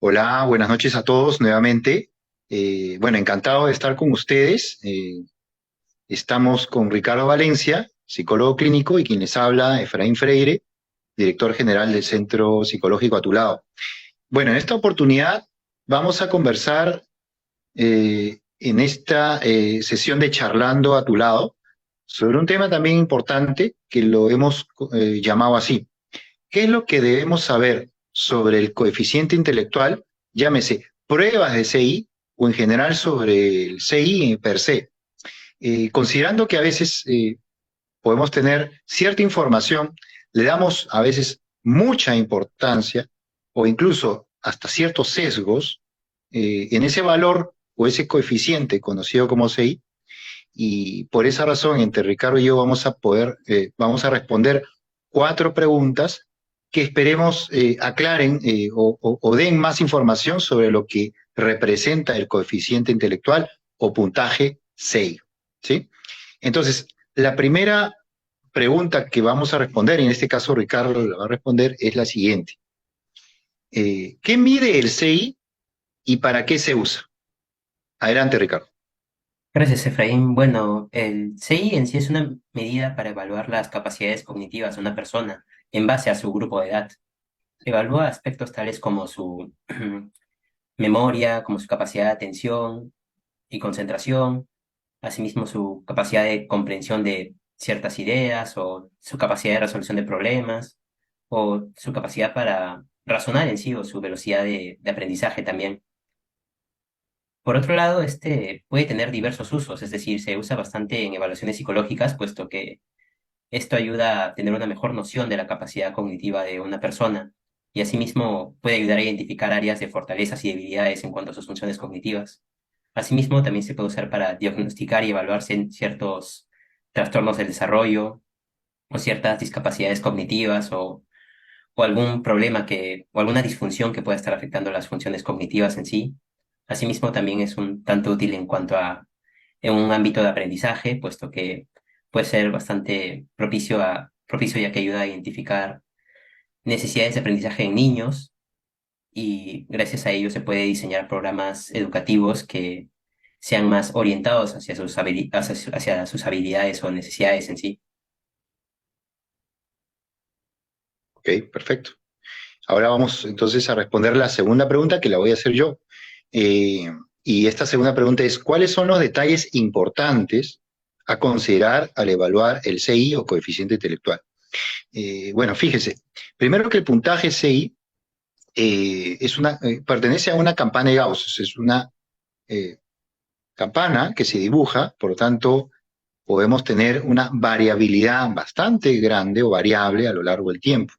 Hola, buenas noches a todos nuevamente. Bueno, encantado de estar con ustedes. Estamos con Ricardo Valencia, psicólogo clínico, y quien les habla, Efraín Freire, director general del Centro Psicológico A Tu Lado. Bueno, en esta oportunidad vamos a conversar en esta sesión de Charlando a Tu Lado sobre un tema también importante que lo hemos llamado así. ¿Qué es lo que debemos saber sobre el coeficiente intelectual? Llámese pruebas de CI o en general sobre el CI per se. Considerando que a veces podemos tener cierta información, le damos a veces mucha importancia o incluso hasta ciertos sesgos en ese valor o ese coeficiente conocido como CI, y por esa razón entre Ricardo y yo vamos a responder cuatro preguntas que esperemos aclaren o den más información sobre lo que representa el coeficiente intelectual o puntaje 6. ¿Sí? Entonces, la primera pregunta que vamos a responder, y en este caso Ricardo la va a responder, es la siguiente. ¿Qué mide el CI y para qué se usa? Adelante, Ricardo. Gracias, Efraín. Bueno, el CI en sí es una medida para evaluar las capacidades cognitivas de una persona en base a su grupo de edad. Evalúa aspectos tales como su memoria, como su capacidad de atención y concentración, asimismo su capacidad de comprensión de ciertas ideas o su capacidad de resolución de problemas o su capacidad para razonar en sí o su velocidad de aprendizaje también. Por otro lado, este puede tener diversos usos, es decir, se usa bastante en evaluaciones psicológicas, puesto que esto ayuda a tener una mejor noción de la capacidad cognitiva de una persona y asimismo puede ayudar a identificar áreas de fortalezas y debilidades en cuanto a sus funciones cognitivas. Asimismo, también se puede usar para diagnosticar y evaluarse en ciertos trastornos del desarrollo o ciertas discapacidades cognitivas o algún problema o alguna disfunción que pueda estar afectando las funciones cognitivas en sí. Asimismo, también es un tanto útil en cuanto a en un ámbito de aprendizaje, puesto que puede ser bastante propicio ya que ayuda a identificar necesidades de aprendizaje en niños y gracias a ello se puede diseñar programas educativos que sean más orientados hacia hacia sus habilidades o necesidades en sí. Ok, perfecto. Ahora vamos entonces a responder la segunda pregunta que la voy a hacer yo. Eh, y esta segunda pregunta es, ¿cuáles son los detalles importantes a considerar al evaluar el CI o coeficiente intelectual? Bueno, fíjese, primero que el puntaje CI pertenece a una campana de Gauss, es una eh, campana que se dibuja, por lo tanto podemos tener una variabilidad bastante grande o variable a lo largo del tiempo.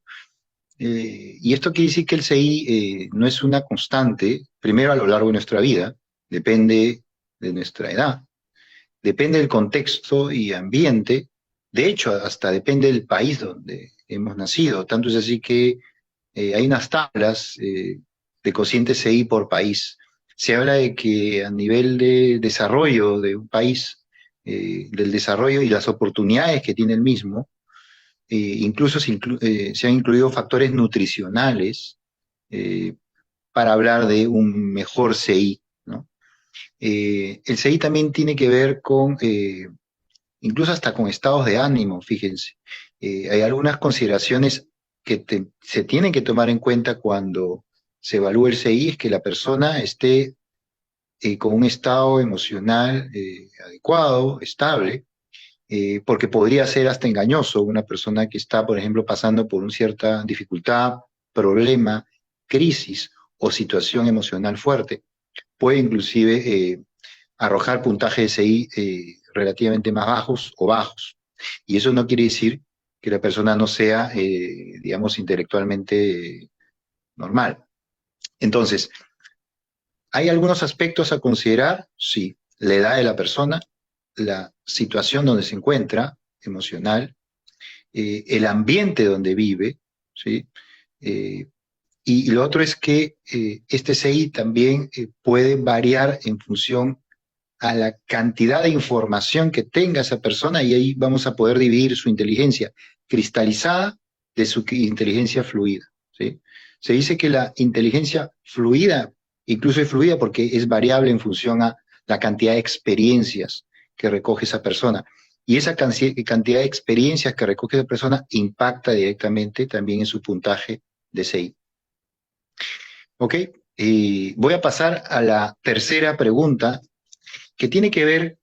Y esto quiere decir que el CI no es una constante, primero a lo largo de nuestra vida, depende de nuestra edad, depende del contexto y ambiente, de hecho hasta depende del país donde hemos nacido, tanto es así que hay unas tablas de cociente CI por país. Se habla de que a nivel de desarrollo de un país, del desarrollo y las oportunidades que tiene el mismo, incluso se han incluido factores nutricionales eh, para hablar de un mejor CI, ¿no? El CI también tiene que ver con, incluso hasta con estados de ánimo, fíjense. Hay algunas consideraciones que se tienen que tomar en cuenta cuando se evalúa el CI, es que la persona esté con un estado emocional adecuado, estable, porque podría ser hasta engañoso una persona que está, por ejemplo, pasando por una cierta dificultad, problema, crisis o situación emocional fuerte. Puede inclusive arrojar puntajes SI relativamente más bajos o bajos. Y eso no quiere decir que la persona no sea, digamos, intelectualmente normal. Entonces, ¿hay algunos aspectos a considerar? Sí, la edad de la persona, la situación donde se encuentra, emocional, el ambiente donde vive, ¿sí? Eh, y lo otro es que este CI también puede variar en función a la cantidad de información que tenga esa persona y ahí vamos a poder dividir su inteligencia cristalizada de su inteligencia fluida, ¿sí? Se dice que la inteligencia fluida, incluso es fluida porque es variable en función a la cantidad de experiencias que recoge esa persona. Y esa cantidad de experiencias que recoge esa persona impacta directamente también en su puntaje de CI. ¿Ok? Y voy a pasar a la tercera pregunta, que tiene que ver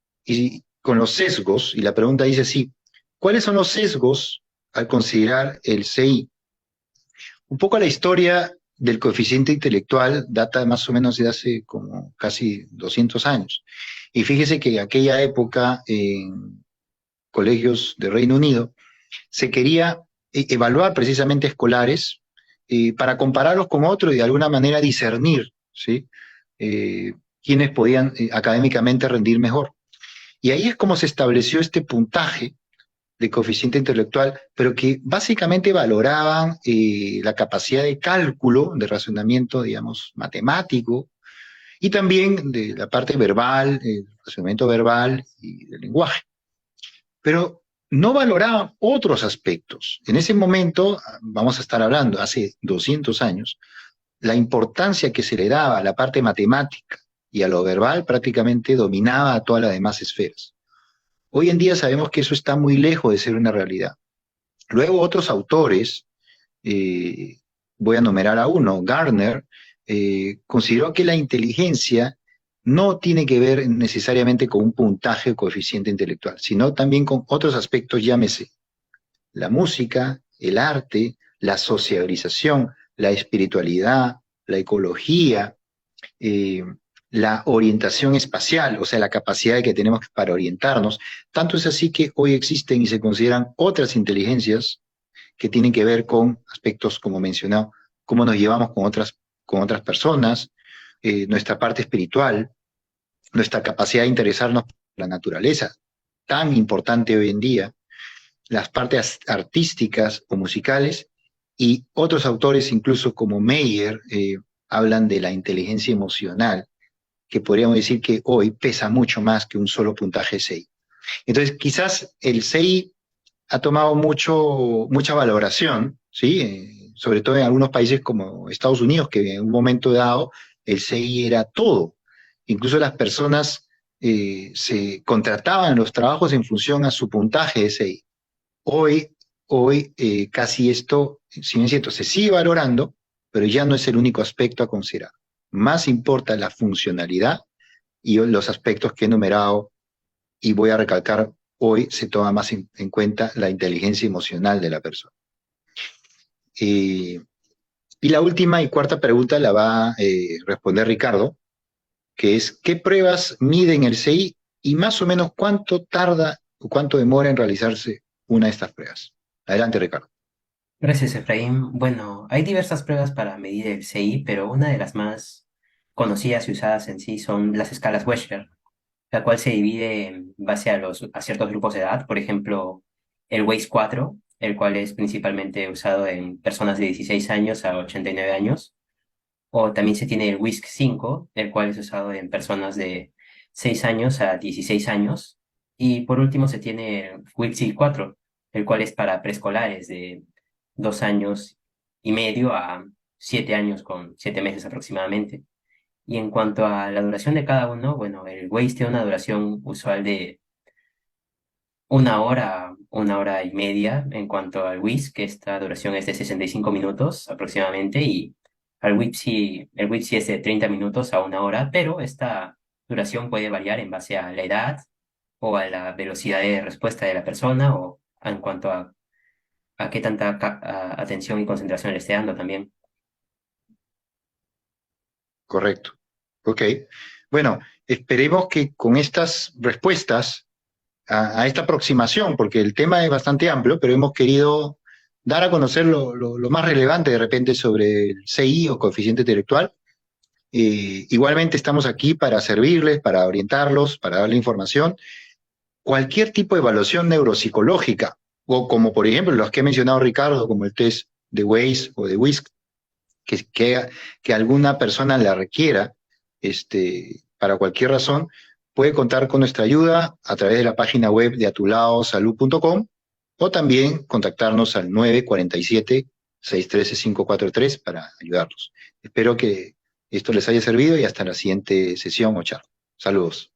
con los sesgos, y la pregunta dice así: ¿cuáles son los sesgos al considerar el CI? Un poco la historia del coeficiente intelectual data más o menos de hace como casi 200 años. Y fíjese que en aquella época, en colegios de Reino Unido, se quería evaluar precisamente escolares para compararlos con otros y de alguna manera discernir, ¿sí? Quiénes podían académicamente rendir mejor. Y ahí es como se estableció este puntaje de coeficiente intelectual, pero que básicamente valoraban la capacidad de cálculo, de razonamiento, digamos, matemático, y también de la parte verbal, el razonamiento verbal y del lenguaje. Pero no valoraban otros aspectos. En ese momento, vamos a estar hablando, hace 200 años, la importancia que se le daba a la parte matemática y a lo verbal prácticamente dominaba a todas las demás esferas. Hoy en día sabemos que eso está muy lejos de ser una realidad. Luego otros autores, eh, voy a enumerar a uno, Gardner, consideró que la inteligencia no tiene que ver necesariamente con un puntaje o coeficiente intelectual, sino también con otros aspectos, llámese la música, el arte, la socialización, la espiritualidad, la ecología, eh, la orientación espacial, o sea, la capacidad que tenemos para orientarnos. Tanto es así que hoy existen y se consideran otras inteligencias que tienen que ver con aspectos, como mencionado, cómo nos llevamos con otras personas, nuestra parte espiritual, nuestra capacidad de interesarnos por la naturaleza, tan importante hoy en día, las partes artísticas o musicales, y otros autores, incluso como Meyer, hablan de la inteligencia emocional, que podríamos decir que hoy pesa mucho más que un solo puntaje CI. Entonces, quizás el CI ha tomado mucha valoración, ¿sí? Sobre todo en algunos países como Estados Unidos, que en un momento dado el CI era todo. Incluso las personas se contrataban en los trabajos en función a su puntaje de CI. Hoy casi esto, si bien es cierto, se sigue valorando, pero ya no es el único aspecto a considerar. Más importa la funcionalidad y los aspectos que he enumerado, y voy a recalcar, hoy se toma más en cuenta la inteligencia emocional de la persona. Y la última y cuarta pregunta la va a responder Ricardo, que es: ¿qué pruebas miden el CI y más o menos cuánto tarda o cuánto demora en realizarse una de estas pruebas? Adelante, Ricardo. Gracias, Efraín. Bueno, hay diversas pruebas para medir el CI, pero una de las más conocidas y usadas en sí son las escalas Wechsler, la cual se divide en base a ciertos grupos de edad. Por ejemplo, el WAIS 4, el cual es principalmente usado en personas de 16 años a 89 años. O también se tiene el WISC 5, el cual es usado en personas de 6 años a 16 años. Y por último se tiene el WIPSI 4, el cual es para preescolares de 2 años y medio a 7 años con 7 meses aproximadamente. Y en cuanto a la duración de cada uno, bueno, el WAIS tiene una duración usual de 1 hora, 1 hora y media. En cuanto al WIS, que esta duración es de 65 minutos aproximadamente, y el WIPSI es de 30 minutos a 1 hora, pero esta duración puede variar en base a la edad o a la velocidad de respuesta de la persona, o en cuanto a qué tanta atención y concentración le esté dando también. Correcto. Ok. Bueno, esperemos que con estas respuestas a esta aproximación, porque el tema es bastante amplio, pero hemos querido dar a conocer lo más relevante de repente sobre el CI o coeficiente intelectual. Igualmente estamos aquí para servirles, para orientarlos, para darle información. Cualquier tipo de evaluación neuropsicológica, o como por ejemplo los que ha mencionado Ricardo, como el test de Weiss o de WISC, que alguna persona la requiera, para cualquier razón, puede contar con nuestra ayuda a través de la página web de atulaosalud.com, o también contactarnos al 947 613-543 para ayudarlos. Espero que esto les haya servido y hasta la siguiente sesión o charla. Saludos.